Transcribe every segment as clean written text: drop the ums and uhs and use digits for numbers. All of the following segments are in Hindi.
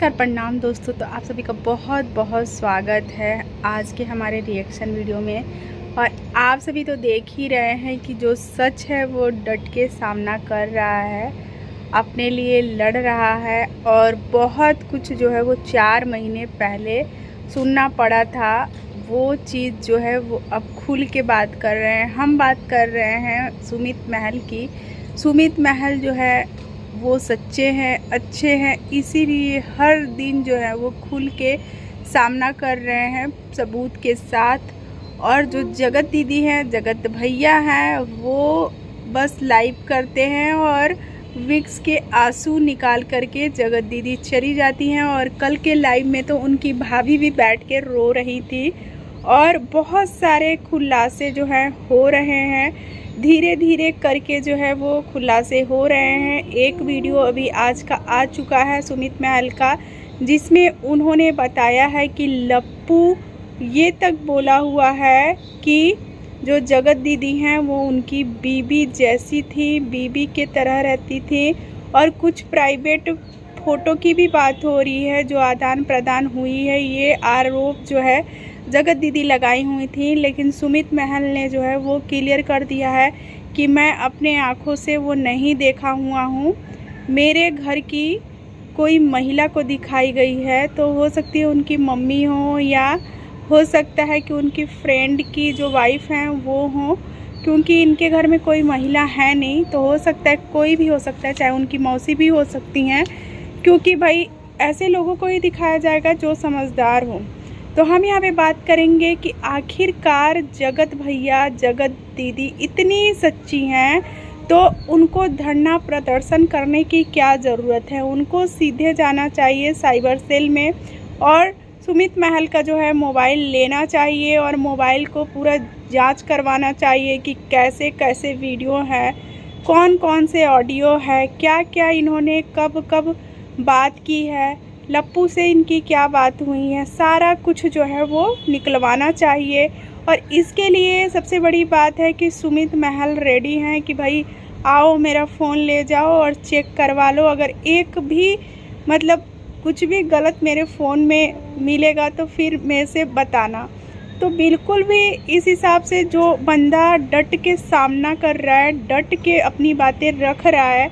नमस्कार प्रणाम दोस्तों। तो आप सभी का बहुत बहुत स्वागत है आज के हमारे रिएक्शन वीडियो में। और आप सभी तो देख ही रहे हैं कि जो सच है वो डट के सामना कर रहा है, अपने लिए लड़ रहा है। और बहुत कुछ जो है वो 4 महीने पहले सुनना पड़ा था, वो चीज़ जो है वो अब खुल के बात कर रहे हैं। हम बात कर रहे हैं सुमित महल की। सुमित महल जो है वो सच्चे हैं, अच्छे हैं, इसीलिए हर दिन जो है वो खुल के सामना कर रहे हैं सबूत के साथ। और जो जगत दीदी हैं, जगत भैया हैं, वो बस लाइव करते हैं और विक्स के आंसू निकाल करके जगत दीदी चली जाती हैं। और कल के लाइव में तो उनकी भाभी भी बैठ के रो रही थी। और बहुत सारे खुलासे जो हैं हो रहे हैं, धीरे धीरे करके जो है वो खुलासे हो रहे हैं। एक वीडियो अभी आज का आ चुका है सुमित महल का, जिसमें उन्होंने बताया है कि लप्पू ये तक बोला हुआ है कि जो जगत दीदी हैं वो उनकी बीबी जैसी थी, बीबी के तरह रहती थी। और कुछ प्राइवेट फ़ोटो की भी बात हो रही है जो आदान प्रदान हुई है, ये आरोप जो है जगत दीदी लगाई हुई थी। लेकिन सुमित महल ने जो है वो क्लियर कर दिया है कि मैं अपने आँखों से वो नहीं देखा हुआ हूँ, मेरे घर की कोई महिला को दिखाई गई है। तो हो सकती है उनकी मम्मी हो, या हो सकता है कि उनकी फ्रेंड की जो वाइफ हैं वो हो, क्योंकि इनके घर में कोई महिला है नहीं। तो हो सकता है कोई भी हो सकता है, चाहे उनकी मौसी भी हो सकती हैं, क्योंकि भाई ऐसे लोगों को ही दिखाया जाएगा जो समझदार हो। तो हम यहाँ पे बात करेंगे कि आखिरकार जगत भैया, जगत दीदी इतनी सच्ची हैं तो उनको धरना प्रदर्शन करने की क्या ज़रूरत है। उनको सीधे जाना चाहिए साइबर सेल में और सुमित महल का जो है मोबाइल लेना चाहिए और मोबाइल को पूरा जांच करवाना चाहिए कि कैसे कैसे वीडियो है, कौन कौन से ऑडियो है, क्या क्या इन्होंने कब कब बात की है, लप्पू से इनकी क्या बात हुई है, सारा कुछ जो है वो निकलवाना चाहिए। और इसके लिए सबसे बड़ी बात है कि सुमित महल रेडी हैं कि भाई आओ मेरा फ़ोन ले जाओ और चेक करवा लो। अगर एक भी मतलब कुछ भी गलत मेरे फ़ोन में मिलेगा तो फिर मेरे से बताना। तो बिल्कुल भी इस हिसाब से जो बंदा डट के सामना कर रहा है, डट के अपनी बातें रख रहा है,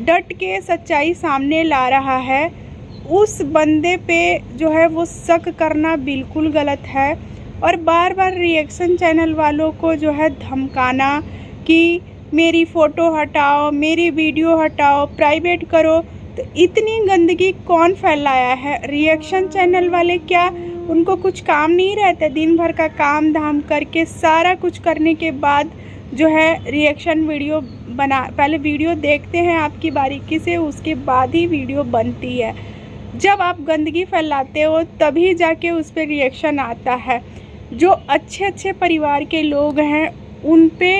डट के सच्चाई सामने ला रहा है, उस बंदे पे जो है वो शक करना बिल्कुल गलत है। और बार बार रिएक्शन चैनल वालों को जो है धमकाना कि मेरी फ़ोटो हटाओ, मेरी वीडियो हटाओ, प्राइवेट करो, तो इतनी गंदगी कौन फैलाया है। रिएक्शन चैनल वाले क्या उनको कुछ काम नहीं रहता? दिन भर का काम धाम करके सारा कुछ करने के बाद जो है रिएक्शन वीडियो बना, पहले वीडियो देखते हैं आपकी बारीकी से, उसके बाद ही वीडियो बनती है। जब आप गंदगी फैलाते हो तभी जाके उस पर रिएक्शन आता है। जो अच्छे अच्छे परिवार के लोग हैं उन पे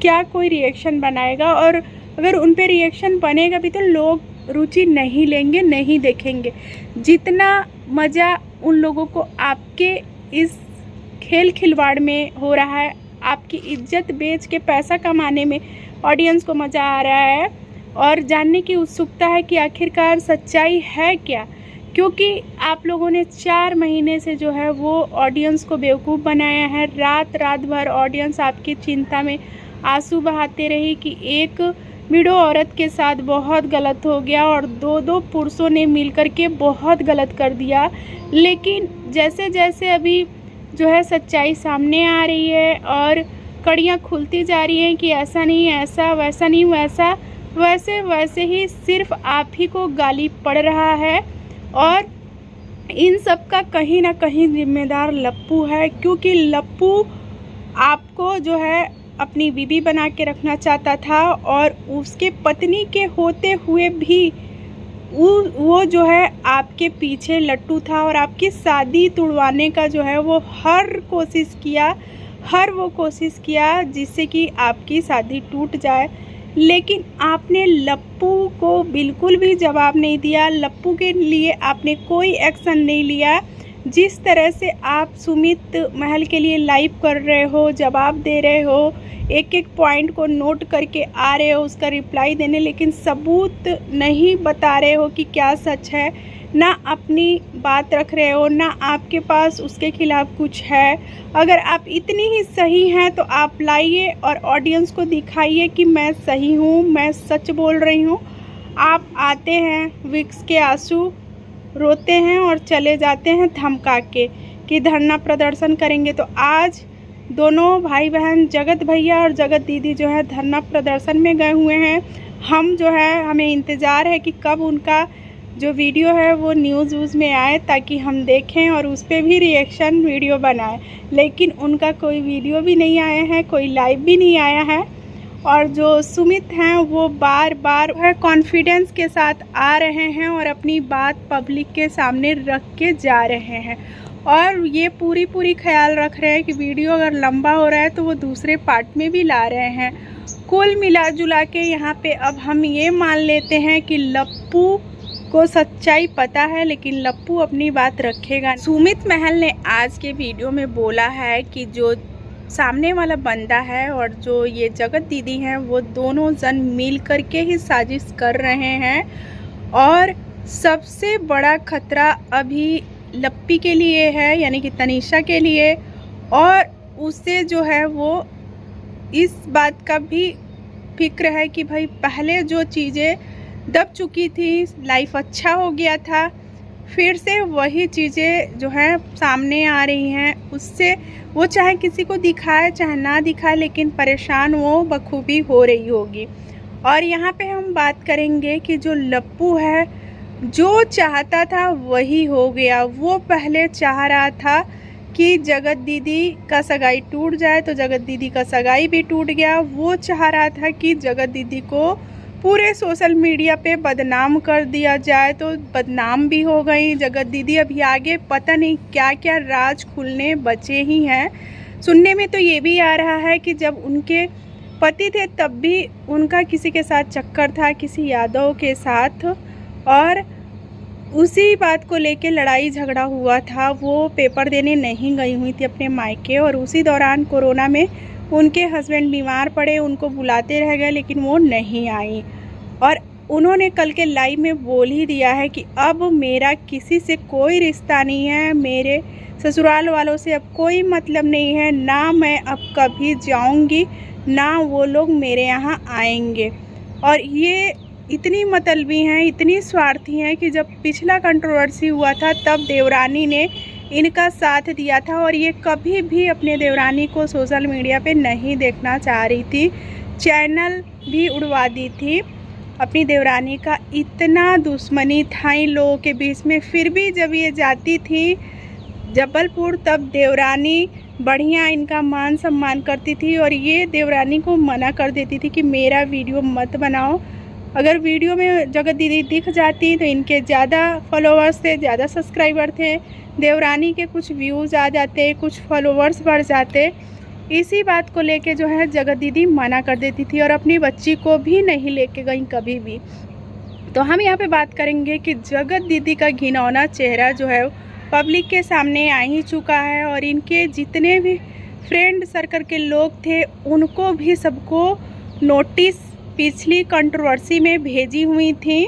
क्या कोई रिएक्शन बनाएगा? और अगर उन पे रिएक्शन बनेगा भी तो लोग रुचि नहीं लेंगे, नहीं देखेंगे। जितना मज़ा उन लोगों को आपके इस खेल खिलवाड़ में हो रहा है, आपकी इज्जत बेच के पैसा कमाने में ऑडियंस को मज़ा आ रहा है और जानने की उत्सुकता है कि आखिरकार सच्चाई है क्या। क्योंकि आप लोगों ने 4 महीने से जो है वो ऑडियंस को बेवकूफ़ बनाया है। रात रात भर ऑडियंस आपकी चिंता में आंसू बहाते रही कि एक वीडियो औरत के साथ बहुत गलत हो गया और दो पुरुषों ने मिलकर के बहुत गलत कर दिया। लेकिन जैसे जैसे अभी जो है सच्चाई सामने आ रही है और कड़ियाँ खुलती जा रही हैं कि ऐसा नहीं ऐसा, वैसा नहीं वैसा, वैसे वैसे ही सिर्फ आप ही को गाली पड़ रहा है। और इन सब का कहीं ना कहीं जिम्मेदार लप्पू है, क्योंकि लप्पू आपको जो है अपनी बीबी बना के रखना चाहता था और उसके पत्नी के होते हुए भी वो जो है आपके पीछे लट्टू था और आपकी शादी तुड़वाने का जो है वो हर वो कोशिश किया जिससे कि आपकी शादी टूट जाए। लेकिन आपने लप्पू को बिल्कुल भी जवाब नहीं दिया, लप्पू के लिए आपने कोई एक्शन नहीं लिया। जिस तरह से आप सुमित महल के लिए लाइव कर रहे हो, जवाब दे रहे हो, एक एक पॉइंट को नोट करके आ रहे हो उसका रिप्लाई देने, लेकिन सबूत नहीं बता रहे हो कि क्या सच है, ना अपनी बात रख रहे हो, ना आपके पास उसके खिलाफ कुछ है। अगर आप इतनी ही सही हैं तो आप लाइए और ऑडियंस को दिखाइए कि मैं सही हूँ, मैं सच बोल रही हूँ। आप आते हैं विक्स के आंसू रोते हैं और चले जाते हैं धमका के कि धरना प्रदर्शन करेंगे। तो आज दोनों भाई बहन जगत भैया और जगत दीदी जो है धरना प्रदर्शन में गए हुए हैं। हम जो है हमें इंतज़ार है कि कब उनका जो वीडियो है वो न्यूज़ वूज़ में आए ताकि हम देखें और उस पर भी रिएक्शन वीडियो बनाएं। लेकिन उनका कोई वीडियो भी नहीं आया है, कोई लाइव भी नहीं आया है। और जो सुमित हैं वो बार बार कॉन्फिडेंस के साथ आ रहे हैं और अपनी बात पब्लिक के सामने रख के जा रहे हैं। और ये पूरी ख्याल रख रहे हैं कि वीडियो अगर लंबा हो रहा है तो वो दूसरे पार्ट में भी ला रहे हैं। कुल मिला जुला के यहाँ पे अब हम ये मान लेते हैं कि लप्पू को सच्चाई पता है, लेकिन लप्पू अपनी बात रखेगा। सुमित महल ने आज के वीडियो में बोला है कि जो सामने वाला बंदा है और जो ये जगत दीदी हैं वो दोनों जन मिल करके ही साजिश कर रहे हैं। और सबसे बड़ा खतरा अभी लप्पी के लिए है, यानी कि तनीषा के लिए। और उसे जो है वो इस बात का भी फिक्र है कि भाई पहले जो चीज़ें दब चुकी थी, लाइफ अच्छा हो गया था, फिर से वही चीज़ें जो है सामने आ रही हैं। उससे वो चाहे किसी को दिखाए चाहे ना दिखाए, लेकिन परेशान वो बखूबी हो रही होगी। और यहाँ पे हम बात करेंगे कि जो लप्पू है, जो चाहता था वही हो गया। वो पहले चाह रहा था कि जगत दीदी का सगाई टूट जाए, तो जगत दीदी का सगाई भी टूट गया। वो चाह रहा था कि जगत दीदी को पूरे सोशल मीडिया पे बदनाम कर दिया जाए, तो बदनाम भी हो गई जगत दीदी। अभी आगे पता नहीं क्या क्या राज खुलने बचे ही हैं। सुनने में तो ये भी आ रहा है कि जब उनके पति थे तब भी उनका किसी के साथ चक्कर था, किसी यादव के साथ, और उसी बात को लेके लड़ाई झगड़ा हुआ था। वो पेपर देने नहीं गई हुई थी अपने मायके, और उसी दौरान कोरोना में उनके हस्बैंड बीमार पड़े, उनको बुलाते रह गए लेकिन वो नहीं आई। और उन्होंने कल के लाइव में बोल ही दिया है कि अब मेरा किसी से कोई रिश्ता नहीं है, मेरे ससुराल वालों से अब कोई मतलब नहीं है, ना मैं अब कभी जाऊंगी, ना वो लोग मेरे यहाँ आएंगे। और ये इतनी मतलबी हैं, इतनी स्वार्थी हैं कि जब पिछला कंट्रोवर्सी हुआ था तब देवरानी ने इनका साथ दिया था, और ये कभी भी अपने देवरानी को सोशल मीडिया पे नहीं देखना चाह रही थी। चैनल भी उड़वा दी थी अपनी देवरानी का। इतना दुश्मनी था इन लोगों के बीच में। फिर भी जब ये जाती थी जबलपुर तब देवरानी बढ़िया इनका मान सम्मान करती थी, और ये देवरानी को मना कर देती थी कि मेरा वीडियो मत बनाओ। अगर वीडियो में जगत दीदी दिख जाती तो इनके ज़्यादा फॉलोअर्स थे, ज़्यादा सब्सक्राइबर थे, देवरानी के कुछ व्यूज़ आ जाते, कुछ फॉलोअर्स बढ़ जाते। इसी बात को लेके जो है जगत दीदी मना कर देती थी, और अपनी बच्ची को भी नहीं लेके गई कभी भी। तो हम यहाँ पे बात करेंगे कि जगत दीदी का घिनौना चेहरा जो है पब्लिक के सामने आ ही चुका है। और इनके जितने भी फ्रेंड सर्कल के लोग थे उनको भी सबको नोटिस पिछली कंट्रोवर्सी में भेजी हुई थी,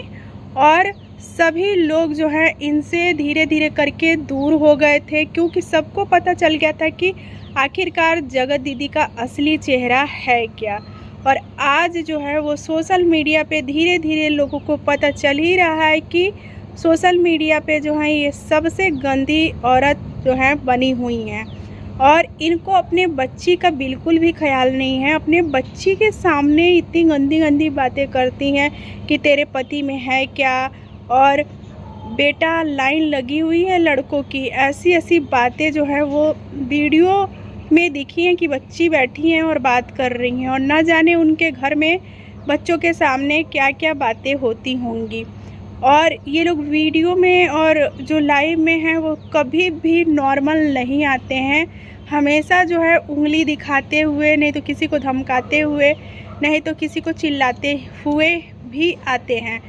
और सभी लोग जो है इनसे धीरे धीरे करके दूर हो गए थे, क्योंकि सबको पता चल गया था कि आखिरकार जगत दीदी का असली चेहरा है क्या। और आज जो है वो सोशल मीडिया पे धीरे धीरे लोगों को पता चल ही रहा है कि सोशल मीडिया पे जो है ये सबसे गंदी औरत जो है बनी हुई हैं। और इनको अपने बच्ची का बिल्कुल भी ख्याल नहीं है। अपने बच्ची के सामने इतनी गंदी गंदी बातें करती हैं कि तेरे पति में है क्या, और बेटा लाइन लगी हुई है लड़कों की। ऐसी ऐसी बातें जो है वो वीडियो में दिखी हैं कि बच्ची बैठी हैं और बात कर रही हैं, और ना जाने उनके घर में बच्चों के सामने क्या क्या बातें होती होंगी। और ये लोग वीडियो में और जो लाइव में हैं वो कभी भी नॉर्मल नहीं आते हैं। हमेशा जो है उंगली दिखाते हुए, नहीं तो किसी को धमकाते हुए, नहीं तो किसी को चिल्लाते हुए भी आते हैं।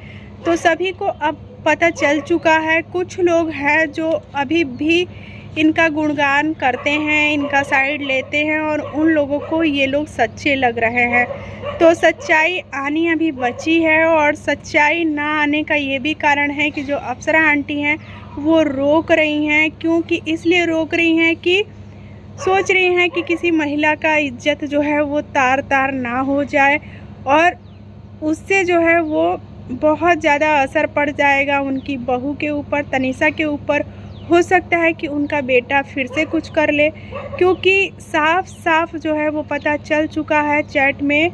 तो सभी को अब पता चल चुका है। कुछ लोग हैं जो अभी भी इनका गुणगान करते हैं, इनका साइड लेते हैं और उन लोगों को ये लोग सच्चे लग रहे हैं। तो सच्चाई आनी अभी बची है और सच्चाई ना आने का ये भी कारण है कि जो अप्सरा आंटी हैं वो रोक रही हैं। क्योंकि इसलिए रोक रही हैं कि सोच रही हैं कि किसी महिला का इज्जत जो है वो तार तार ना हो जाए और उससे जो है वो बहुत ज़्यादा असर पड़ जाएगा उनकी बहू के ऊपर, तनीषा के ऊपर। हो सकता है कि उनका बेटा फिर से कुछ कर ले, क्योंकि साफ साफ जो है वो पता चल चुका है। चैट में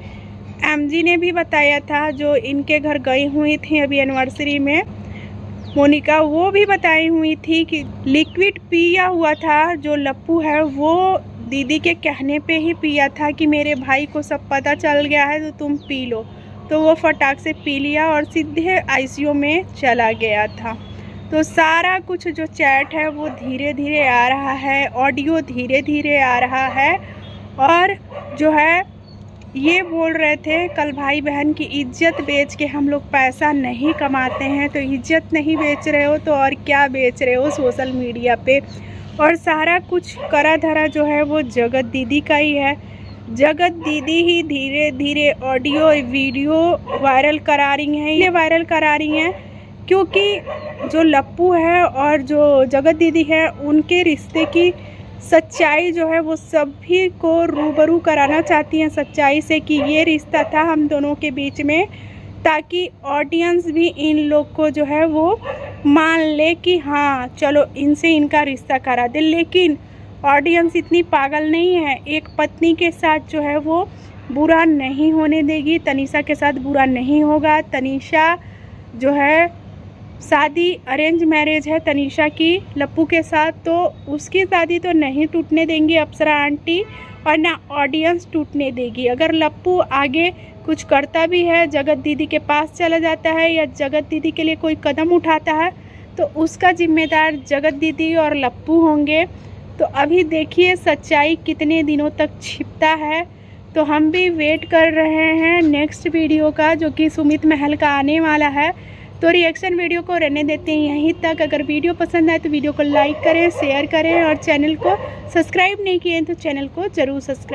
एमजी ने भी बताया था, जो इनके घर गई हुई थी अभी एनिवर्सरी में, मोनिका, वो भी बताई हुई थी कि लिक्विड पिया हुआ था जो लप्पू है वो दीदी के कहने पे ही पिया था कि मेरे भाई को सब पता चल गया है तो तुम पी लो। तो वो फटाक से पी लिया और सीधे आईसीयू में चला गया था। तो सारा कुछ जो चैट है वो धीरे धीरे आ रहा है, ऑडियो धीरे धीरे आ रहा है। और जो है ये बोल रहे थे कल, भाई बहन की इज्जत बेच के हम लोग पैसा नहीं कमाते हैं। तो इज्जत नहीं बेच रहे हो तो और क्या बेच रहे हो सोशल मीडिया पे। और सारा कुछ करा धरा जो है वो जगत दीदी का ही है। जगत दीदी ही धीरे धीरे ऑडियो और वीडियो वायरल करा रही हैं। ये वायरल करा रही हैं क्योंकि जो लप्पू है और जो जगत दीदी है उनके रिश्ते की सच्चाई जो है वो सभी को रूबरू कराना चाहती हैं सच्चाई से कि ये रिश्ता था हम दोनों के बीच में, ताकि ऑडियंस भी इन लोग को जो है वो मान ले कि हाँ चलो इनसे इनका रिश्ता करा दे। लेकिन ऑडियंस इतनी पागल नहीं है, एक पत्नी के साथ जो है वो बुरा नहीं होने देगी। तनीषा के साथ बुरा नहीं होगा। तनीषा जो है शादी अरेंज मैरिज है तनीषा की लप्पू के साथ, तो उसकी शादी तो नहीं टूटने देंगी अप्सरा आंटी और ना ऑडियंस टूटने देगी। अगर लप्पू आगे कुछ करता भी है, जगत दीदी के पास चला जाता है या जगत दीदी के लिए कोई कदम उठाता है, तो उसका जिम्मेदार जगत दीदी और लप्पू होंगे। तो अभी देखिए सच्चाई कितने दिनों तक छिपता है। तो हम भी वेट कर रहे हैं नेक्स्ट वीडियो का, जो कि सुमित महल का आने वाला है। तो रिएक्शन वीडियो को रहने देते हैं यहीं तक। अगर वीडियो पसंद आए तो वीडियो को लाइक करें, शेयर करें और चैनल को सब्सक्राइब नहीं किए तो चैनल को ज़रूर सब्सक्राइब